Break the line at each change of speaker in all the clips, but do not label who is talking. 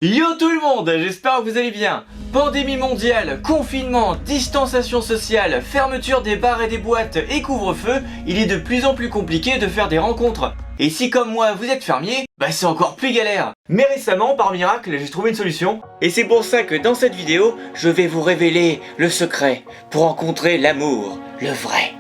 Yo tout le monde, j'espère que vous allez bien. Pandémie mondiale, confinement, distanciation sociale, fermeture des bars et des boîtes et couvre-feu, il est de plus en plus compliqué de faire des rencontres. Et si comme moi vous êtes fermier, bah c'est encore plus galère. Mais récemment, par miracle, j'ai trouvé une solution. Et c'est pour ça que dans cette vidéo, je vais vous révéler le secret pour rencontrer l'amour, le vrai.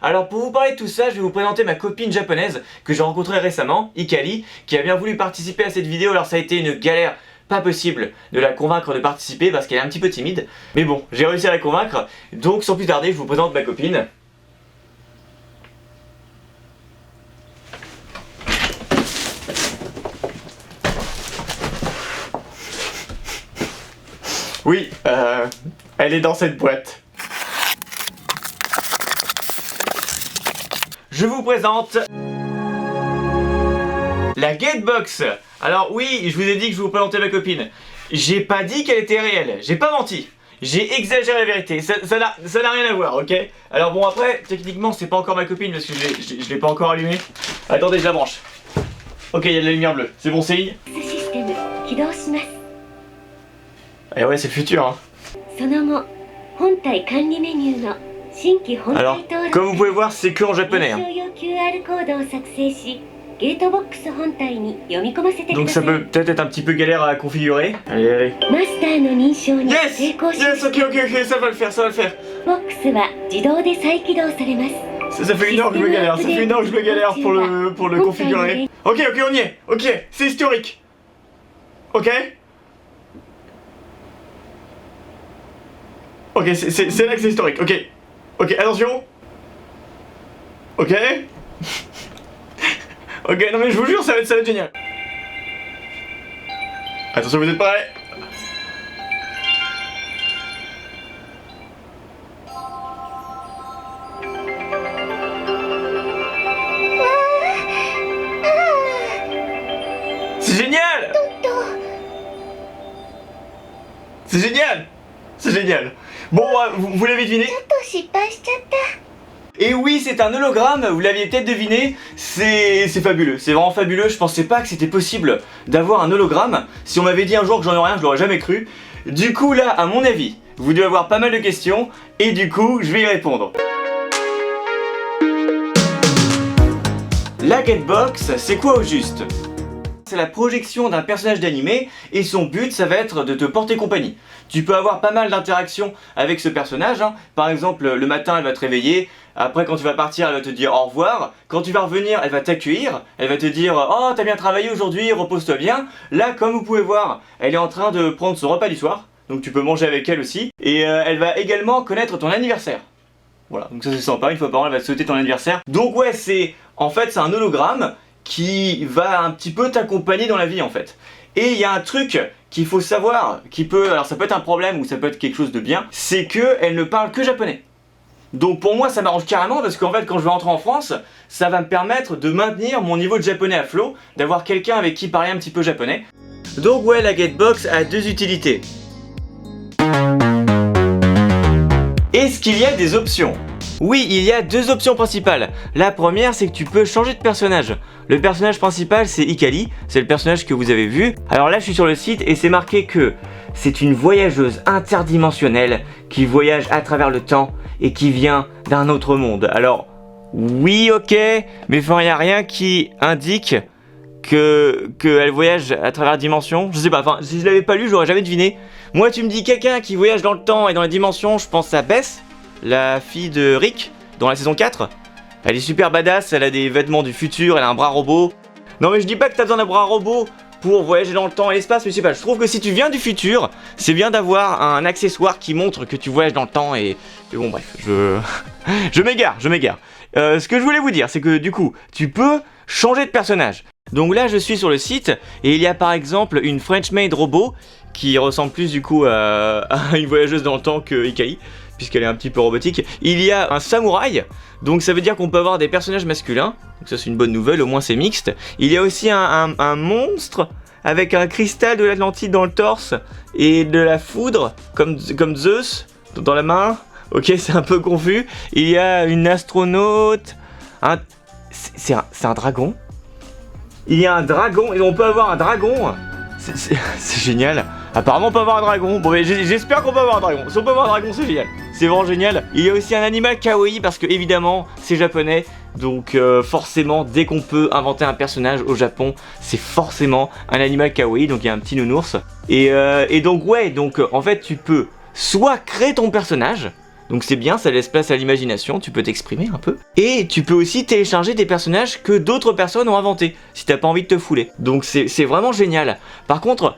Alors pour vous parler de tout ça, je vais vous présenter ma copine japonaise que j'ai rencontrée récemment, Hikari, qui a bien voulu participer à cette vidéo. Alors ça a été une galère pas possible de la convaincre de participer parce qu'elle est un petit peu timide. Mais bon, j'ai réussi à la convaincre, donc sans plus tarder, je vous présente ma copine. Oui, elle est dans cette boîte. Je vous présente la Gatebox. Alors oui, je vous ai dit que je vous présentais ma copine. J'ai pas dit qu'elle était réelle, j'ai pas menti. J'ai exagéré la vérité, ça n'a rien à voir, ok? Alors bon après, techniquement c'est pas encore ma copine parce que je l'ai pas encore allumée. Attendez, je la branche. Ok, il y a de la lumière bleue, c'est bon signe. Eh ouais, c'est le futur hein. Alors, comme vous pouvez voir, c'est que en japonais. Hein. Donc ça peut peut-être être un petit peu galère à configurer. Allez, allez. Yes! Yes, ok, ça va le faire, ça va le faire. Ça fait une heure que je me galère, ça fait une heure que je me galère pour le configurer. Ok, on y est, ok, c'est historique. Ok? Ok, c'est là que c'est historique, ok. Ok, attention. Ok. Ok, non mais je vous jure, ça va être génial. Attention, vous êtes prêts? C'est génial! C'est génial! C'est génial! Bon, vous l'avez deviné? Et oui, c'est un hologramme, vous l'aviez peut-être deviné, c'est fabuleux, c'est vraiment fabuleux, je pensais pas que c'était possible d'avoir un hologramme. Si on m'avait dit un jour que j'en aurais un, je l'aurais jamais cru. Du coup là, à mon avis, vous devez avoir pas mal de questions, et du coup, je vais y répondre. La Gatebox, c'est quoi au juste? C'est la projection d'un personnage d'animé et son but ça va être de te porter compagnie. Tu peux avoir pas mal d'interactions avec ce personnage, hein. Par exemple le matin elle va te réveiller, après quand tu vas partir elle va te dire au revoir, quand tu vas revenir elle va t'accueillir, elle va te dire oh t'as bien travaillé aujourd'hui, repose-toi bien. Là comme vous pouvez voir elle est en train de prendre son repas du soir, donc tu peux manger avec elle aussi, et elle va également connaître ton anniversaire. Voilà, donc ça c'est sympa, une fois par an elle va te souhaiter ton anniversaire. Donc ouais en fait c'est un hologramme qui va un petit peu t'accompagner dans la vie en fait. Et il y a un truc qu'il faut savoir, alors ça peut être un problème ou ça peut être quelque chose de bien, c'est qu'elle ne parle que japonais. Donc pour moi ça m'arrange carrément parce qu'en fait quand je vais rentrer en France, ça va me permettre de maintenir mon niveau de japonais à flot, d'avoir quelqu'un avec qui parler un petit peu japonais. Donc ouais, la Gatebox a deux utilités. Est-ce qu'il y a des options ? Oui, il y a deux options principales. La première, c'est que tu peux changer de personnage. Le personnage principal, c'est Hikari, c'est le personnage que vous avez vu. Alors là, je suis sur le site et c'est marqué que c'est une voyageuse interdimensionnelle qui voyage à travers le temps et qui vient d'un autre monde. Alors, oui, ok, mais il n'y a rien qui indique qu'elle voyage à travers la dimension. Je sais pas, enfin, si je l'avais pas lu, j'aurais jamais deviné. Moi, tu me dis quelqu'un qui voyage dans le temps et dans les dimensions, je pense à Bess, la fille de Rick, dans la saison 4. Elle est super badass, elle a des vêtements du futur, elle a un bras robot. Non mais je dis pas que t'as besoin d'un bras robot pour voyager dans le temps et l'espace, mais je sais pas, je trouve que si tu viens du futur, c'est bien d'avoir un accessoire qui montre que tu voyages dans le temps et bon bref, je m'égare. Ce que je voulais vous dire, c'est que du coup, tu peux changer de personnage. Donc là, je suis sur le site et il y a par exemple une French Maid robot qui ressemble plus du coup à une voyageuse dans le temps que Hikari, puisqu'elle est un petit peu robotique. Il y a un samouraï, donc ça veut dire qu'on peut avoir des personnages masculins, donc ça c'est une bonne nouvelle, au moins c'est mixte. Il y a aussi un monstre avec un cristal de l'Atlantide dans le torse et de la foudre, comme Zeus, dans la main. Ok, c'est un peu confus. Il y a une astronaute, c'est un dragon. Il y a un dragon, et on peut avoir un dragon. C'est génial. Apparemment on peut avoir un dragon. Bon mais j'espère qu'on peut avoir un dragon. Si on peut avoir un dragon c'est génial. C'est vraiment génial. Il y a aussi un animal kawaii parce que évidemment c'est japonais. Donc forcément dès qu'on peut inventer un personnage au Japon, c'est forcément un animal kawaii. Donc il y a un petit nounours. Et donc ouais, donc en fait tu peux soit créer ton personnage. Donc c'est bien, ça laisse place à l'imagination, tu peux t'exprimer un peu. Et tu peux aussi télécharger des personnages que d'autres personnes ont inventés, si t'as pas envie de te fouler. Donc c'est vraiment génial. Par contre,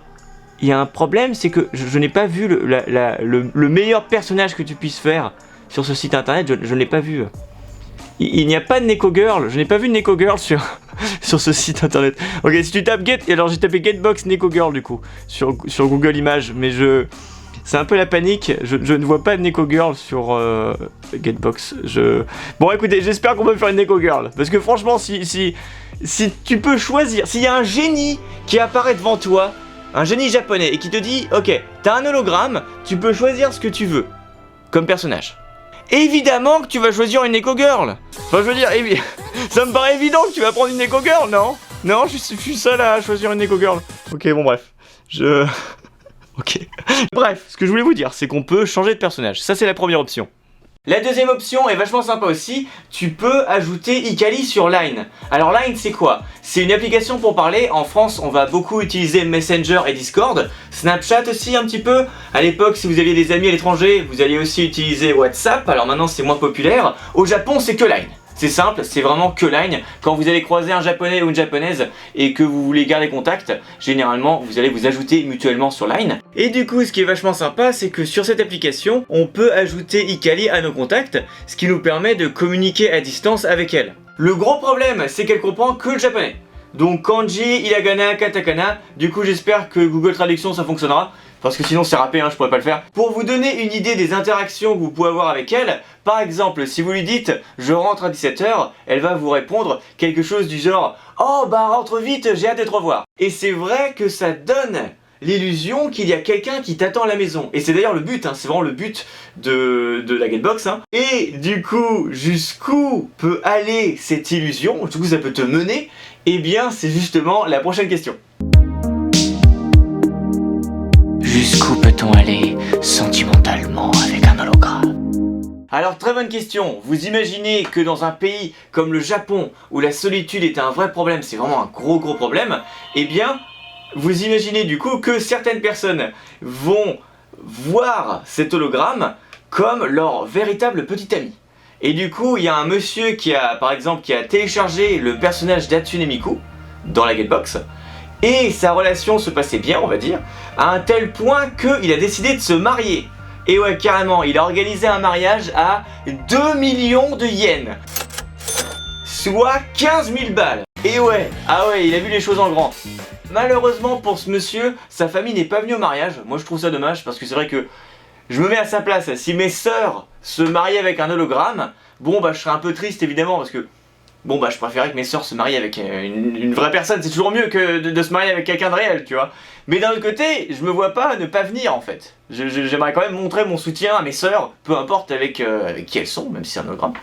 il y a un problème, c'est que je n'ai pas vu le meilleur personnage que tu puisses faire sur ce site internet, je ne l'ai pas vu. Il n'y a pas de Neko Girl, je n'ai pas vu de Neko Girl sur ce site internet. Ok, si tu tapes alors j'ai tapé Getbox Neko Girl du coup, sur Google Images, mais c'est un peu la panique, je ne vois pas de Neko Girl sur Getbox. Bon écoutez, j'espère qu'on peut faire une Neko Girl. Parce que franchement, si tu peux choisir, s'il y a un génie qui apparaît devant toi, un génie japonais, et qui te dit, ok, t'as un hologramme, tu peux choisir ce que tu veux comme personnage. Évidemment que tu vas choisir une Neko Girl. Enfin je veux dire, ça me paraît évident que tu vas prendre une Neko Girl, non? Non, je suis seul à choisir une Neko Girl. Ok, bon bref, Ok. Bref, ce que je voulais vous dire, c'est qu'on peut changer de personnage. Ça, c'est la première option. La deuxième option est vachement sympa aussi. Tu peux ajouter Icali sur Line. Alors Line, c'est quoi? C'est une application pour parler. En France, on va beaucoup utiliser Messenger et Discord. Snapchat aussi un petit peu. À l'époque, si vous aviez des amis à l'étranger, vous alliez aussi utiliser WhatsApp. Alors maintenant, c'est moins populaire. Au Japon, c'est que Line. C'est simple, c'est vraiment que Line. Quand vous allez croiser un japonais ou une japonaise et que vous voulez garder contact, généralement vous allez vous ajouter mutuellement sur Line. Et du coup, ce qui est vachement sympa, c'est que sur cette application, on peut ajouter Icali à nos contacts, ce qui nous permet de communiquer à distance avec elle. Le gros problème, c'est qu'elle comprend que le japonais. Donc kanji, hiragana, katakana, du coup j'espère que Google Traduction ça fonctionnera. Parce que sinon c'est râpé, je pourrais pas le faire. Pour vous donner une idée des interactions que vous pouvez avoir avec elle, par exemple, si vous lui dites « je rentre à 17h », elle va vous répondre quelque chose du genre « oh bah rentre vite, j'ai hâte de te revoir ». Et c'est vrai que ça donne l'illusion qu'il y a quelqu'un qui t'attend à la maison. Et c'est d'ailleurs le but, c'est vraiment le but de la Getbox. Et du coup, jusqu'où peut aller cette illusion, du coup ça peut te mener, eh bien c'est justement la prochaine question.
Jusqu'où peut-on aller sentimentalement avec un hologramme?
Alors très bonne question, vous imaginez que dans un pays comme le Japon, où la solitude est un vrai problème, c'est vraiment un gros problème, eh bien, vous imaginez du coup que certaines personnes vont voir cet hologramme comme leur véritable petit ami. Et du coup, il y a un monsieur qui a, par exemple, qui a téléchargé le personnage d'Hatsune Miku dans la Getbox, et sa relation se passait bien, on va dire, à un tel point qu'il a décidé de se marier. Et ouais, carrément, il a organisé un mariage à 2 millions de yens. Soit 15 000 balles. Et ouais, il a vu les choses en grand. Malheureusement pour ce monsieur, sa famille n'est pas venue au mariage. Moi je trouve ça dommage parce que c'est vrai que je me mets à sa place. Si mes sœurs se mariaient avec un hologramme, bon bah je serais un peu triste évidemment parce que bon bah je préférais que mes sœurs se marient avec une vraie personne, c'est toujours mieux que de se marier avec quelqu'un de réel, tu vois. Mais d'un autre côté, je me vois pas ne pas venir en fait. J'aimerais quand même montrer mon soutien à mes sœurs, peu importe avec qui elles sont, même si c'est un hologramme.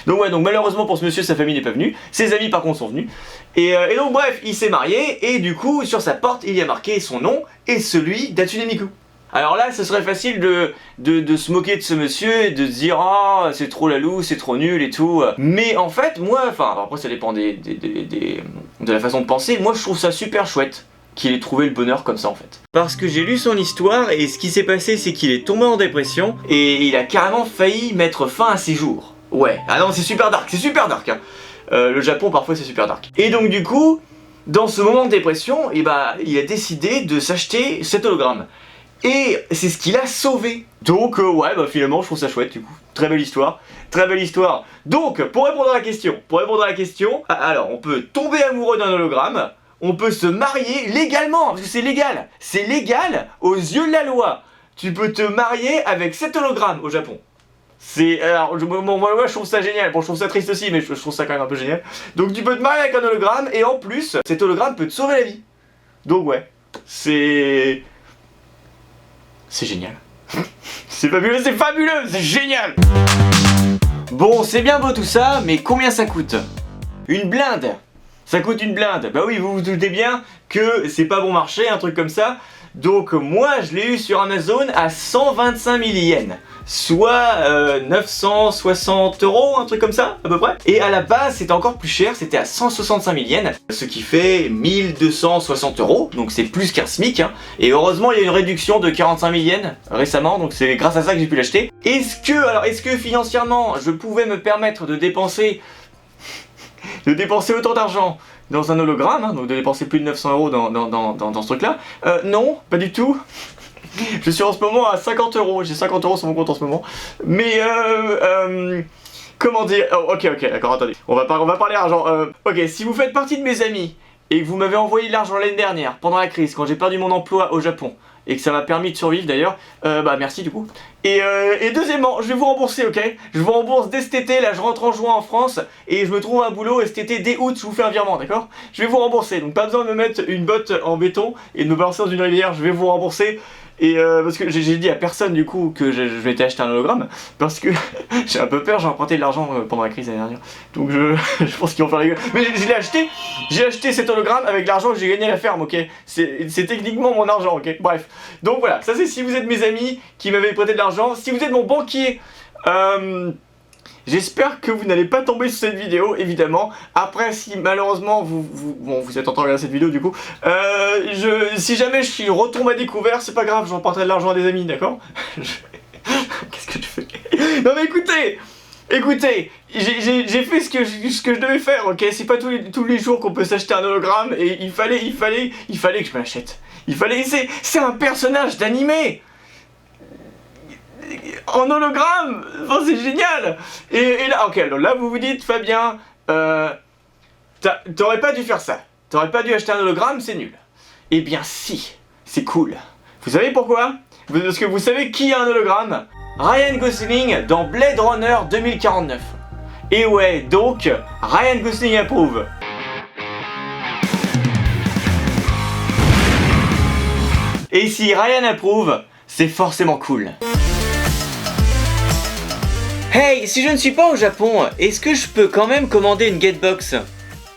Donc ouais, donc malheureusement pour ce monsieur, sa famille n'est pas venue, ses amis par contre sont venus. Et donc bref, il s'est marié, et du coup, sur sa porte, il y a marqué son nom et celui d'Hatsune Miku. Alors là, ce serait facile de se moquer de ce monsieur et de se dire « ah, c'est trop lalou, c'est trop nul et tout ». Mais en fait, moi, enfin, après ça dépend de la façon de penser, moi je trouve ça super chouette qu'il ait trouvé le bonheur comme ça en fait. Parce que j'ai lu son histoire et ce qui s'est passé c'est qu'il est tombé en dépression et il a carrément failli mettre fin à ses jours. Ouais, ah non c'est super dark Le Japon parfois c'est super dark. Et donc du coup, dans ce moment de dépression, il a décidé de s'acheter cet hologramme. Et c'est ce qui l'a sauvé. Donc ouais, finalement je trouve ça chouette du coup. Très belle histoire. Donc, pour répondre à la question, alors on peut tomber amoureux d'un hologramme, on peut se marier légalement, parce que c'est légal. C'est légal aux yeux de la loi. Tu peux te marier avec cet hologramme au Japon. Alors, moi je trouve ça génial. Bon, je trouve ça triste aussi, mais je trouve ça quand même un peu génial. Donc tu peux te marier avec un hologramme, et en plus, cet hologramme peut te sauver la vie. Donc ouais, c'est génial. C'est fabuleux, c'est génial. Bon, c'est bien beau tout ça, mais combien ça coûte? Une blinde. Ça coûte une blinde. Bah oui, vous vous doutez bien que c'est pas bon marché, un truc comme ça. Donc moi, je l'ai eu sur Amazon à 125 000 yens. Soit 960 €, un truc comme ça, à peu près. Et à la base, c'était encore plus cher, c'était à 165 000 yens, ce qui fait 1260 €, donc c'est plus qu'un SMIC. Hein. Et heureusement, il y a une réduction de 45 000 yens récemment, donc c'est grâce à ça que j'ai pu l'acheter. Est-ce que financièrement, je pouvais me permettre de dépenser autant d'argent dans un hologramme, hein, donc de dépenser plus de 900 € dans ce truc-là? Non, pas du tout. Je suis en ce moment à 50 €, j'ai 50 € sur mon compte en ce moment. Mais comment dire? Oh, ok, d'accord, attendez. On va parler argent. Ok, si vous faites partie de mes amis et que vous m'avez envoyé de l'argent l'année dernière, pendant la crise, quand j'ai perdu mon emploi au Japon, et que ça m'a permis de survivre d'ailleurs, bah merci du coup. Et deuxièmement, je vais vous rembourser, ok? Je vous rembourse dès cet été, là je rentre en juin en France, et je me trouve un boulot, et cet été, dès août, je vous fais un virement, d'accord? Je vais vous rembourser, donc pas besoin de me mettre une botte en béton et de me balancer dans une rivière, je vais vous rembourser. Et parce que j'ai dit à personne du coup que je m'étais acheté un hologramme, parce que j'ai un peu peur, j'ai emprunté de l'argent pendant la crise l'année dernière. Donc je pense qu'ils vont faire rigoler. Mais j'ai acheté cet hologramme avec l'argent que j'ai gagné à la ferme, ok? C'est techniquement mon argent, ok? Bref. Donc voilà, ça c'est si vous êtes mes amis qui m'avaient prêté de l'argent. Si vous êtes mon banquier, j'espère que vous n'allez pas tomber sur cette vidéo, évidemment. Après, si malheureusement vous êtes en train de regarder cette vidéo du coup, si jamais je retombe à découvert, c'est pas grave, j'emporterai de l'argent à des amis, d'accord? Qu'est-ce que je fais? Non mais écoutez, j'ai fait ce que je devais faire, ok? C'est pas tous les jours qu'on peut s'acheter un hologramme, et il fallait que je me l'achète. C'est un personnage d'animé en hologramme, enfin, c'est génial. Et là, ok, alors là vous vous dites, Fabien, t'aurais pas dû faire ça. T'aurais pas dû acheter un hologramme, c'est nul. Eh bien si, c'est cool. Vous savez pourquoi? Parce que vous savez qui a un hologramme? Ryan Gosling dans Blade Runner 2049. Et ouais, donc, Ryan Gosling approuve. Et si Ryan approuve, c'est forcément cool. Hey, si je ne suis pas au Japon, est-ce que je peux quand même commander une Getbox?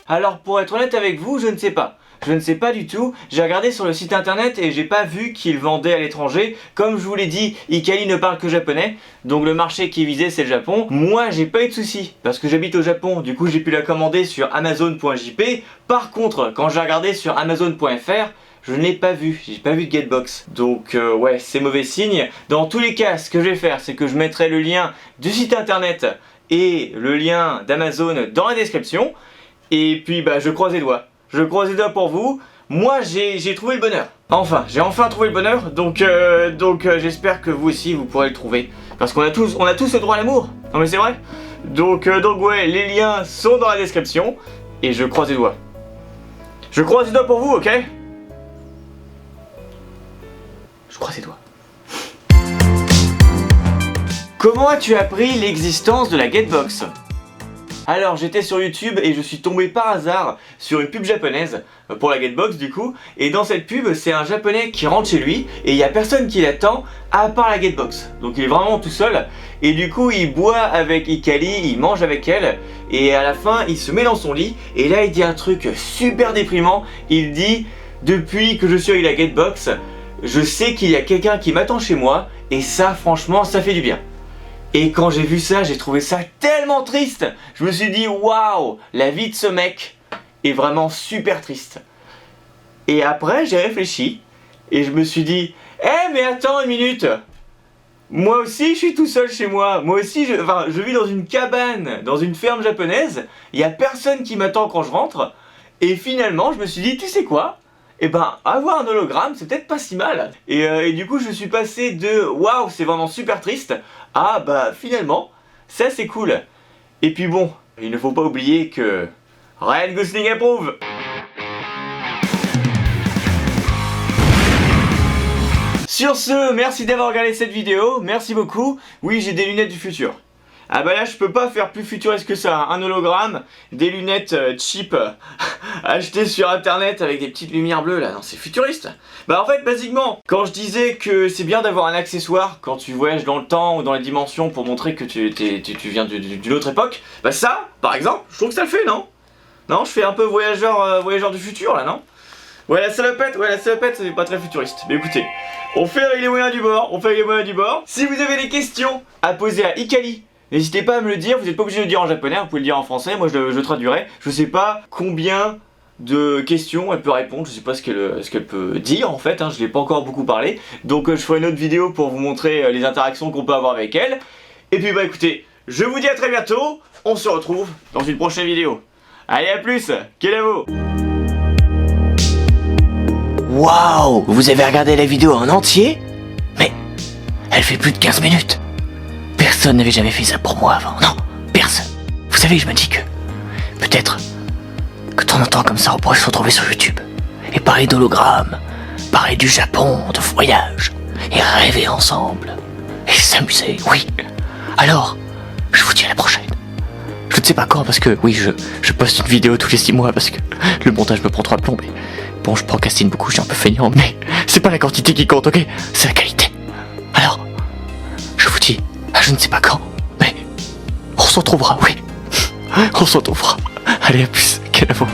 Alors pour être honnête avec vous, je ne sais pas. Je ne sais pas du tout, j'ai regardé sur le site internet et j'ai pas vu qu'ils vendaient à l'étranger. Comme je vous l'ai dit, Hikari ne parle que japonais, donc le marché qui est visé c'est le Japon. Moi j'ai pas eu de soucis, parce que j'habite au Japon, du coup j'ai pu la commander sur Amazon.jp. Par contre, quand j'ai regardé sur Amazon.fr, je ne l'ai pas vu, j'ai pas vu de Getbox. Donc ouais, c'est mauvais signe. Dans tous les cas, ce que je vais faire, c'est que je mettrai le lien du site internet et le lien d'Amazon dans la description. Et puis bah je croise les doigts. Je croise les doigts pour vous. Moi j'ai trouvé le bonheur. J'ai enfin trouvé le bonheur. Donc j'espère que vous aussi vous pourrez le trouver. Parce qu'on a tous le droit à l'amour. Non mais c'est vrai. Donc ouais, les liens sont dans la description. Et je croise les doigts. Je croise les doigts pour vous, ok? Je croise les doigts. Comment as-tu appris l'existence de la Getbox? Alors j'étais sur YouTube et je suis tombé par hasard sur une pub japonaise pour la Getbox du coup. Et dans cette pub c'est un japonais qui rentre chez lui et il n'y a personne qui l'attend à part la Getbox. Donc il est vraiment tout seul et du coup il boit avec Hikari, il mange avec elle et à la fin il se met dans son lit et là il dit un truc super déprimant. Il dit: depuis que je suis avec la Getbox, je sais qu'il y a quelqu'un qui m'attend chez moi et ça franchement ça fait du bien. Et quand j'ai vu ça, j'ai trouvé ça tellement triste. Je me suis dit waouh, la vie de ce mec est vraiment super triste. Et après j'ai réfléchi et je me suis dit mais attends une minute. Moi aussi je suis tout seul chez moi. Moi aussi je vis dans une cabane, dans une ferme japonaise. Il n'y a personne qui m'attend quand je rentre. Et finalement je me suis dit, tu sais quoi? Et ben avoir un hologramme c'est peut-être pas si mal. Et du coup je suis passé de waouh c'est vraiment super triste à bah finalement ça c'est cool. Et puis bon, il ne faut pas oublier que Ryan Gosling approuve. Sur ce, merci d'avoir regardé cette vidéo, merci beaucoup. Oui, j'ai des lunettes du futur. Ah bah là je peux pas faire plus futuriste que ça, un hologramme, des lunettes cheap achetées sur internet avec des petites lumières bleues là, non c'est futuriste. Bah en fait basiquement, quand je disais que c'est bien d'avoir un accessoire quand tu voyages dans le temps ou dans les dimensions pour montrer que tu viens d'une autre époque, bah ça, par exemple, je trouve que ça le fait, non? Non, je fais un peu voyageur du futur là, non? Ouais, la salopette, c'est pas très futuriste. Mais écoutez, on fait avec les moyens du bord, Si vous avez des questions à poser à Hikali, n'hésitez pas à me le dire. Vous n'êtes pas obligé de le dire en japonais, vous pouvez le dire en français. Moi, je traduirai. Je sais pas combien de questions elle peut répondre, je sais pas ce qu'elle peut dire en fait, je l'ai pas encore beaucoup parlé. Donc je ferai une autre vidéo pour vous montrer les interactions qu'on peut avoir avec elle. Et puis bah écoutez, je vous dis à très bientôt. On se retrouve dans une prochaine vidéo. Allez, à plus, Kelavo.
Waouh, vous avez regardé la vidéo en entier? Mais elle fait plus de 15 minutes. Personne n'avait jamais fait ça pour moi avant. Non, personne. Vous savez, je me dis que peut-être que de temps en temps comme ça on pourrait se retrouver sur YouTube et parler d'hologrammes, parler du Japon, de voyage, et rêver ensemble, et s'amuser, oui. Alors, je vous dis à la prochaine. Je ne sais pas quand parce que, oui, je poste une vidéo tous les 6 mois parce que le montage me prend 3 plombs, mais bon, je procrastine beaucoup, je suis un peu feignant, mais c'est pas la quantité qui compte, ok? C'est la qualité. Alors, je vous dis, je ne sais pas quand, mais on se retrouvera, oui. On se retrouvera. Allez, à plus, quel amour.